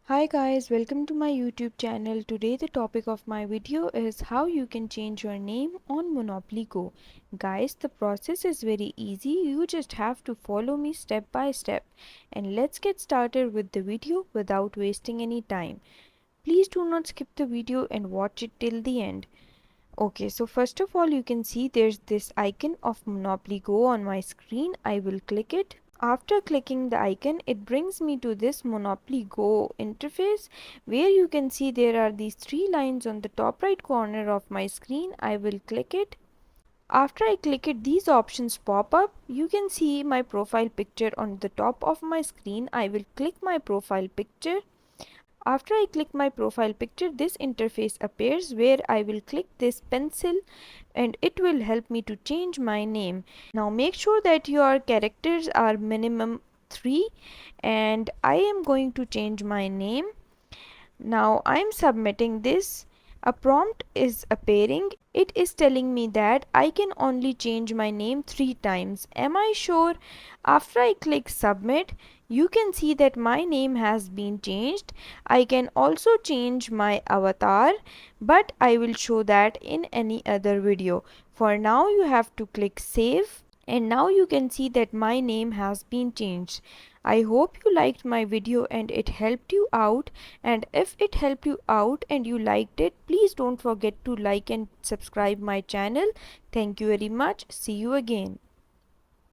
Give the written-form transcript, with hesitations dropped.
Hi guys, welcome to my YouTube channel. Today the topic of my video is how you can change your name on Monopoly Go. Guys, the process is very easy. You just have to follow me step by step. And let's get started with the video without wasting any time. Please do not skip the video and watch it till the end. Okay, so first of all you can see there's this icon of Monopoly Go on my screen. I will click it. After clicking the icon, it brings me to this Monopoly Go interface where you can see there are these three lines on the top right corner of my screen. I will click it. After I click it, these options pop up. You can see my profile picture on the top of my screen. I will click my profile picture. After I click my profile picture, this interface appears where I will click this pencil and it will help me to change my name. Now make sure that your characters are minimum 3 and I am going to change my name. Now I am submitting this. A prompt is appearing. It is telling me that I can only change my name 3 times. Am I sure? After I click submit, you can see that my name has been changed. I can also change my avatar, but I will show that in any other video. For now, you have to click save. And now you can see that my name has been changed. I hope you liked my video and it helped you out, and if it helped you out and you liked it, please don't forget to like and subscribe my channel. Thank you very much. See you again.